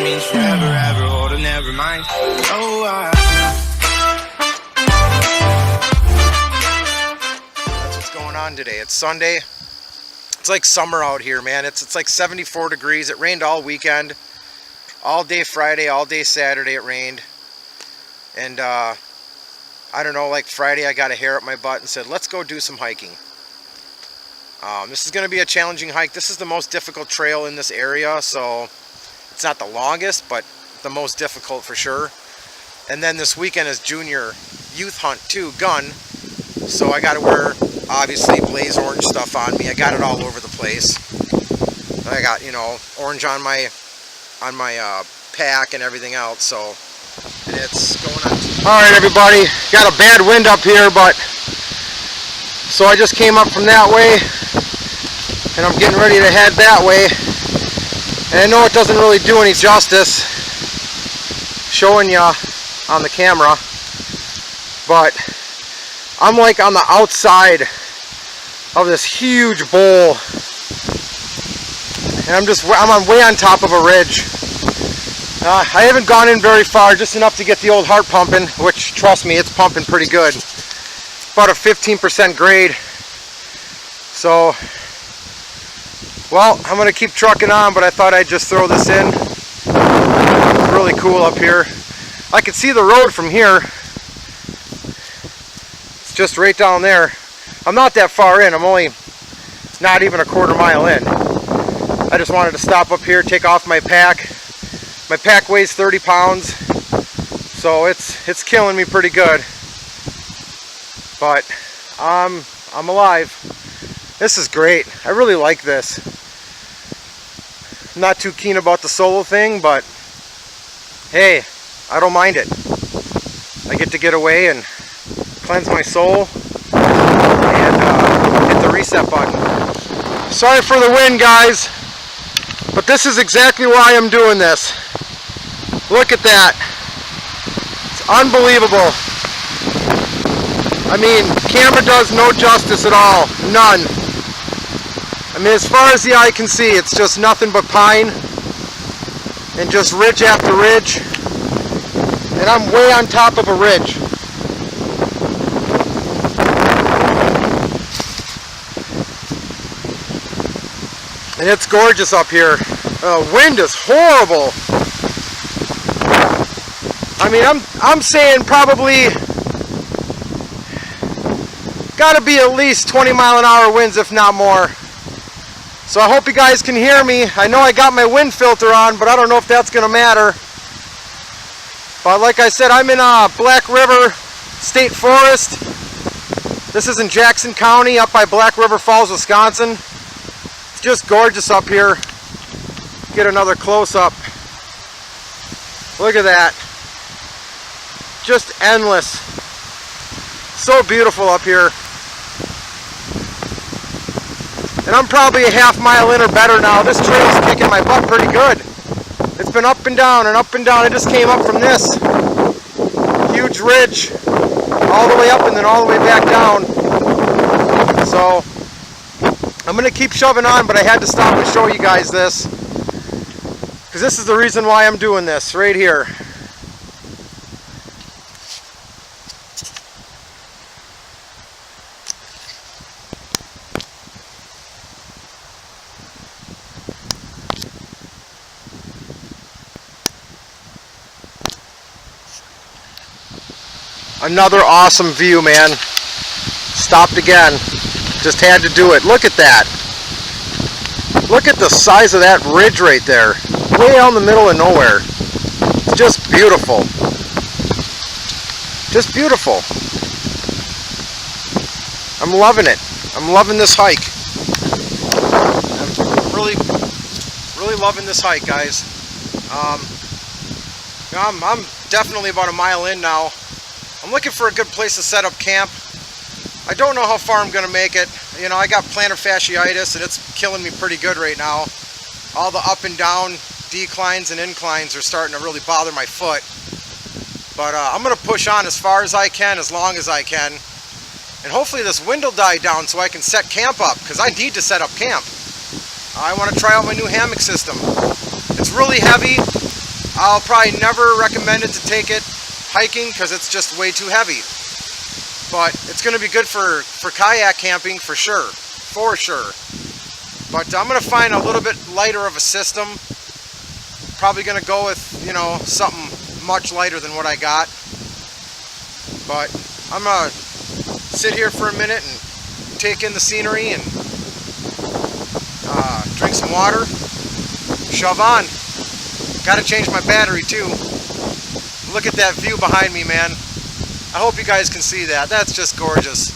means forever, ever, hold on, never mind. Oh, That's what's going on today. It's Sunday. It's like summer out here, man. It's like 74 degrees. It rained all weekend. All day Friday, all day Saturday it rained. And I don't know, like Friday I got a hair up my butt and said, let's go do some hiking. This is going to be a challenging hike. This is the most difficult trail in this area, so it's not the longest, but the most difficult for sure. And then this weekend is junior youth hunt too, gun. So I got to wear, obviously, blaze orange stuff on me. I got it all over the place. I got, you know, orange on my pack and everything else, so it's going on. Alright everybody, got a bad wind up here, but so I just came up from that way and I'm getting ready to head that way, and I know it doesn't really do any justice showing you on the camera, but I'm like on the outside of this huge bowl, and I'm way on top of a ridge. I haven't gone in very far, just enough to get the old heart pumping, which, trust me, it's pumping pretty good. About a 15% grade. So, well, I'm going to keep trucking on, but I thought I'd just throw this in. It's really cool up here. I can see the road from here. It's just right down there. I'm not that far in. I'm only not even a quarter mile in. I just wanted to stop up here, take off my pack. My pack weighs 30 pounds, so it's killing me pretty good. But I'm alive. This is great. I really like this. I'm not too keen about the solo thing, but hey, I don't mind it. I get to get away and cleanse my soul and hit the reset button. Sorry for the wind, guys, but this is exactly why I'm doing this. Look at that. It's unbelievable. I mean, camera does no justice at all. None. I mean, as far as the eye can see, it's just nothing but pine and just ridge after ridge. And I'm way on top of a ridge. And it's gorgeous up here. The wind is horrible. I mean, I'm saying probably gotta be at least 20 mile an hour winds, if not more. So I hope you guys can hear me. I know I got my wind filter on, but I don't know if that's gonna matter. But like I said, I'm in Black River State Forest. This is in Jackson County, up by Black River Falls, Wisconsin. It's just gorgeous up here. Get another close-up. Look at that. Just endless. So beautiful up here. And I'm probably a half mile in or better now. This trail's kicking my butt pretty good. It's been up and down and up and down. I just came up from this huge ridge all the way up and then all the way back down. So I'm going to keep shoving on, but I had to stop and show you guys this, because this is the reason why I'm doing this right here. Another awesome view, man. Stopped again. Just had to do it. Look at that. Look at the size of that ridge right there. Way out in the middle of nowhere. It's just beautiful. Just beautiful. I'm loving it. I'm loving this hike. I'm really loving this hike, guys. I'm definitely about a mile in now. I'm looking for a good place to set up camp. I don't know how far I'm going to make it. You know, I got plantar fasciitis and it's killing me pretty good right now. All the up and down declines and inclines are starting to really bother my foot. But I'm going to push on as far as I can, as long as I can. And hopefully this wind will die down so I can set camp up, because I need to set up camp. I want to try out my new hammock system. It's really heavy. I'll probably never recommend it to take it hiking because it's just way too heavy. But it's going to be good for kayak camping for sure. But I'm going to find a little bit lighter of a system. Probably going to go with, you know, something much lighter than what I got. But I'm going to sit here for a minute and take in the scenery and drink some water. Shove on. Got to change my battery too. Look at that view behind me, man. I hope you guys can see that. That's just gorgeous.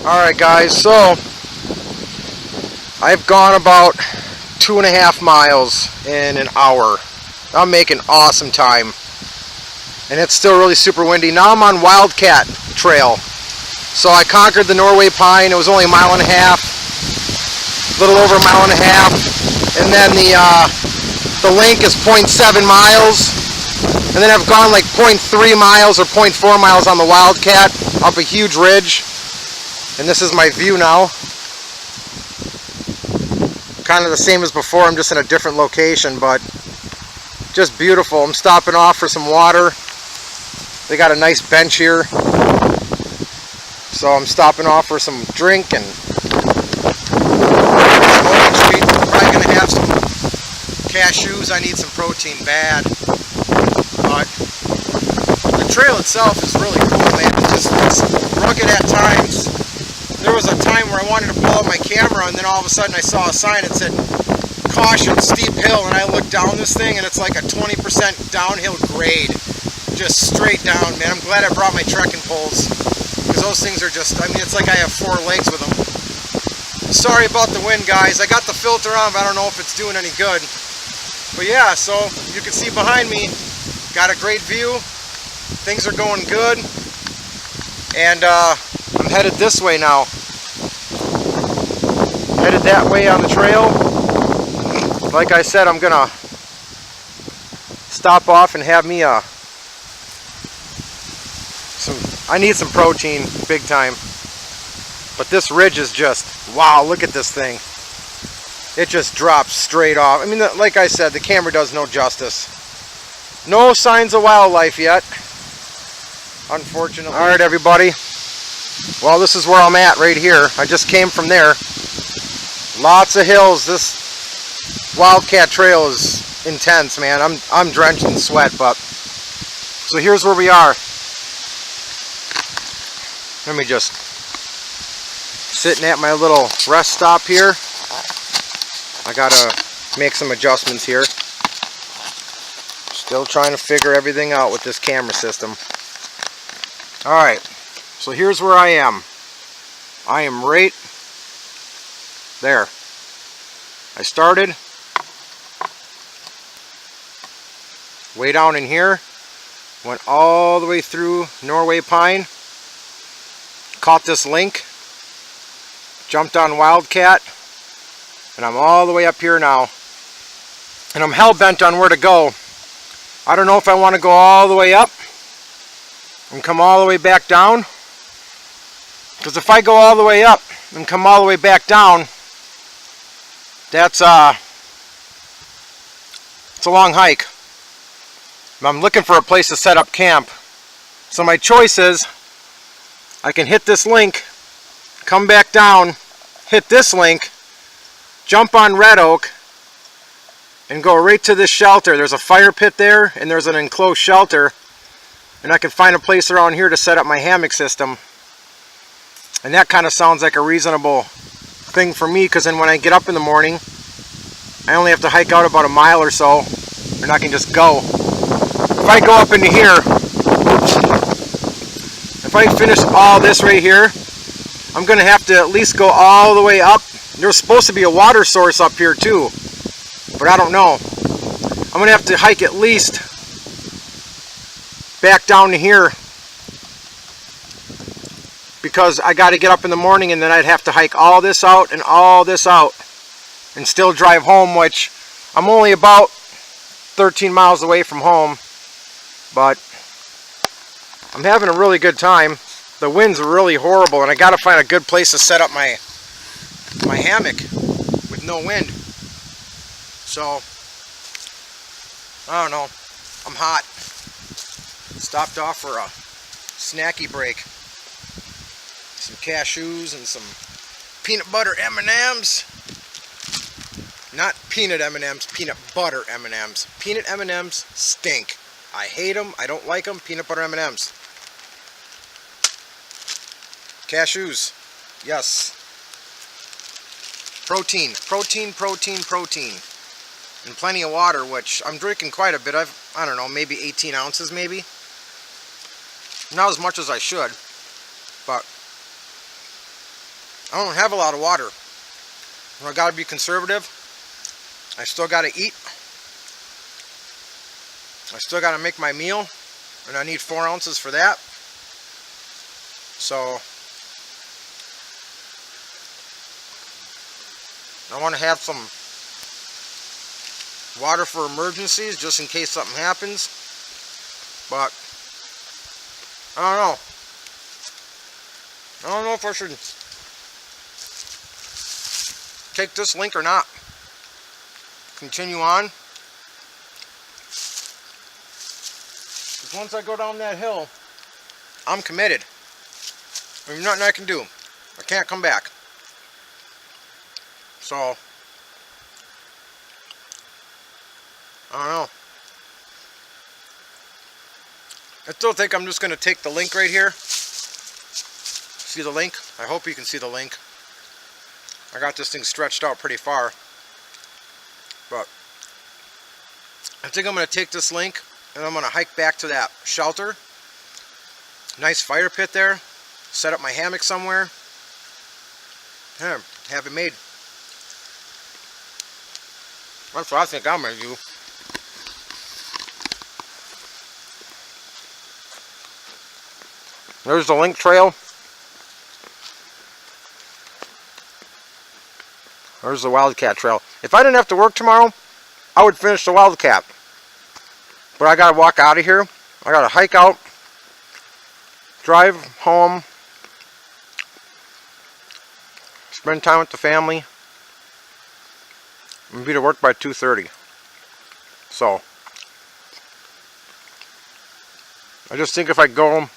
Alright guys, so I've gone about 2.5 miles in an hour. I'm making awesome time. And it's still really super windy. Now I'm on Wildcat Trail. So I conquered the Norway pine. It was only a mile and a half. A little over a mile and a half. And then the link is 0.7 miles. And then I've gone like 0.3 miles or 0.4 miles on the Wildcat up a huge ridge. And this is my view now. Kind of the same as before, I'm just in a different location, but just beautiful. I'm stopping off for some water. They got a nice bench here. So I'm stopping off for some drink and smoking street. I'm probably going to have some cashews. I need some protein bad. But the trail itself is really cool, man. It's rugged at times. There was a time where I wanted to pull out my camera and then all of a sudden I saw a sign that said caution, steep hill, and I looked down this thing and it's like a 20% downhill grade. Just straight down, man. I'm glad I brought my trekking poles because those things are just, I mean, it's like I have 4 legs with them. Sorry about the wind, guys. I got the filter on, but I don't know if it's doing any good. But yeah, so you can see behind me, got a great view. Things are going good. And I'm headed this way now. Headed that way on the trail. Like I said, I'm gonna stop off and have me I need some protein big time. But this ridge is just, wow, look at this thing. It just drops straight off. I mean, like I said, the camera does no justice. No signs of wildlife yet, unfortunately. Alright everybody, well, this is where I'm at right here. I just came from there. Lots of hills. This Wildcat Trail is intense, man. I'm drenched in sweat, but so here's where we are. Let me just sitting at my little rest stop here. I gotta make some adjustments here. Still trying to figure everything out with this camera system. Alright, so here's where I am. I am right there. I started way down in here, went all the way through Norway pine, caught this link, jumped on Wildcat, and I'm all the way up here now. And I'm hell-bent on where to go. I don't know if I want to go all the way up and come all the way back down. Because if I go all the way up and come all the way back down, that's it's a long hike. I'm looking for a place to set up camp. So my choice is I can hit this link, come back down, hit this link, jump on Red Oak, and go right to this shelter. There's a fire pit there, and there's an enclosed shelter, and I can find a place around here to set up my hammock system. And that kind of sounds like a reasonable thing for me, because then when I get up in the morning, I only have to hike out about a mile or so, and I can just go. If I go up into here, if I finish all this right here, I'm going to have to at least go all the way up. There's supposed to be a water source up here too, but I don't know. I'm going to have to hike at least back down to here, because I got to get up in the morning, and then I'd have to hike all this out and all this out and still drive home, which I'm only about 13 miles away from home, but I'm having a really good time. the wind's really horrible, and I gotta find a good place to set up my hammock with no wind. So I don't know. I'm hot. Stopped off for a snacky break. Some cashews and some peanut butter M&Ms. Not peanut M&Ms, peanut butter M&Ms. Peanut M&Ms stink. I hate them. I don't like them. Peanut butter M&Ms. Cashews. Yes. Protein. Protein, protein, protein. And plenty of water, which I'm drinking quite a bit. I don't know, maybe 18 ounces maybe. Not as much as I should. But I don't have a lot of water. I gotta be conservative. I still gotta eat. I still gotta make my meal. And I need 4 ounces for that. So I want to have some water for emergencies, just in case something happens. But I don't know. I don't know if I should take this link or not. Continue on. Because once I go down that hill, I'm committed. There's nothing I can do. I can't come back. So I don't know. I still think I'm just going to take the link right here. See the link? I hope you can see the link. I got this thing stretched out pretty far. But I think I'm going to take this link and I'm going to hike back to that shelter. Nice fire pit there. Set up my hammock somewhere. Yeah, have it made. That's what I think I'm going to do. There's the link trail. There's the Wildcat Trail. If I didn't have to work tomorrow, I would finish the Wildcat. But I gotta walk out of here. I gotta hike out, drive home, spend time with the family, and be to work by 2:30. So I just think if I go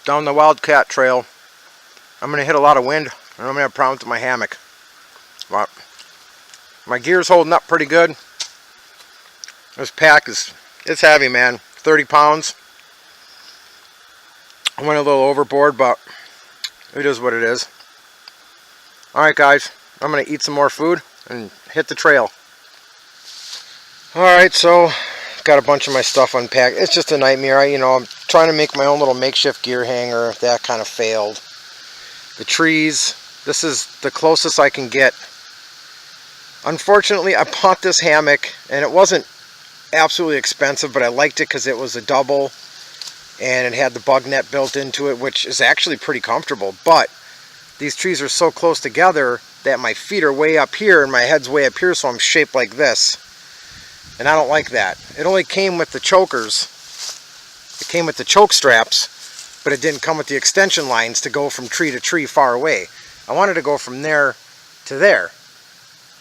down the Wildcat Trail, I'm going to hit a lot of wind and I'm going to have problems with my hammock. But my gear's holding up pretty good. This pack it's heavy, man. 30 pounds. I went a little overboard, but it is what it is. Alright guys, I'm going to eat some more food and hit the trail. Alright, so got a bunch of my stuff unpacked. It's just a nightmare. I'm trying to make my own little makeshift gear hanger. That kind of failed. The trees, this is the closest I can get. Unfortunately, I bought this hammock and it wasn't absolutely expensive, but I liked it because it was a double and it had the bug net built into it, which is actually pretty comfortable. But these trees are so close together that my feet are way up here and my head's way up here, so I'm shaped like this. And I don't like that. It only came with the chokers. It came with the choke straps, but it didn't come with the extension lines to go from tree to tree far away. I wanted to go from there to there,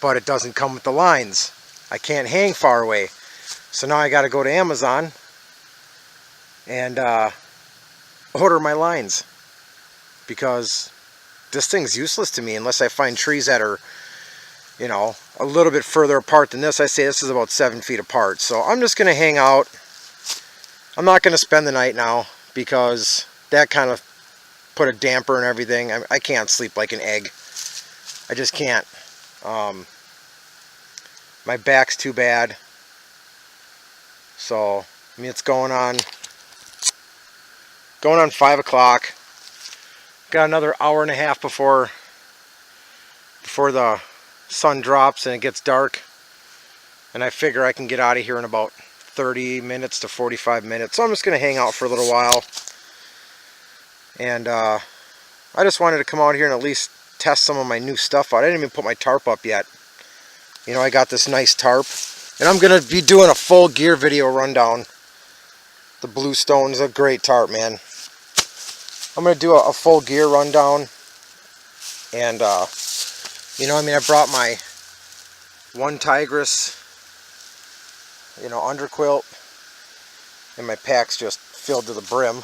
but it doesn't come with the lines. I can't hang far away. So now I got to go to Amazon and order my lines, because this thing's useless to me unless I find trees that are, a little bit further apart than this. I say this is about 7 feet apart. So I'm just going to hang out. I'm not going to spend the night now because that kind of put a damper and everything. I can't sleep like an egg. I just can't. My back's too bad. So, it's going on 5 o'clock. Got another hour and a half before the sun drops and it gets dark, and I figure I can get out of here in about 30 minutes to 45 minutes. So I'm just going to hang out for a little while, and I just wanted to come out here and at least test some of my new stuff out. I didn't even put my tarp up yet. I got this nice tarp, and I'm going to be doing a full gear video rundown The Bluestone is a great tarp, man. I'm going to do a full gear rundown. And, you know, I mean, I brought my one Tigris, you know, underquilt. And my pack's just filled to the brim.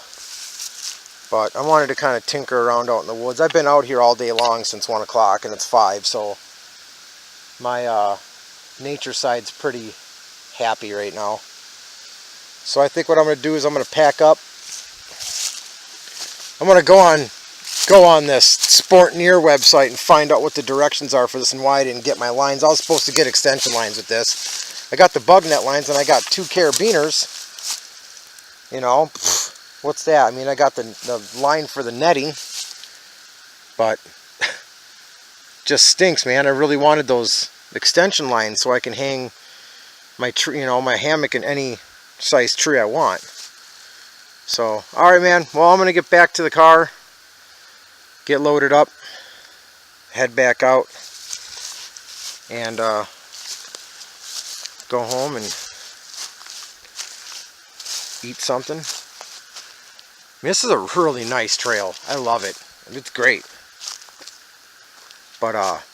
But I wanted to kind of tinker around out in the woods. I've been out here all day long since 1 o'clock, and it's 5, so my nature side's pretty happy right now. So I think what I'm going to do is I'm going to pack up. I'm going to go on this Sportneer website and find out what the directions are for this and why I didn't get my lines. I was supposed to get extension lines with this. I got the bug net lines, and I got 2 carabiners. You know, what's that? I mean, I got the line for the netting, but just stinks, man. I really wanted those extension lines so I can hang my tree, you know, my hammock in any size tree I want. So, all right, man. Well, I'm gonna get back to the car, get loaded up, head back out, and go home and eat something. I mean, this is a really nice trail. I love it. It's great. But a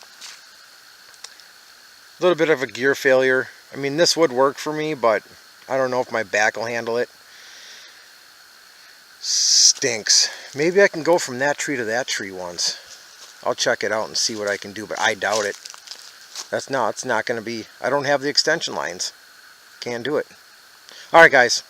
little bit of a gear failure. I mean, this would work for me, but I don't know if my back will handle it. Stinks. Maybe I can go from that tree to that tree once. I'll check it out and see what I can do, but I doubt it. It's not going to be. I don't have the extension lines. Can't do it. All right, guys.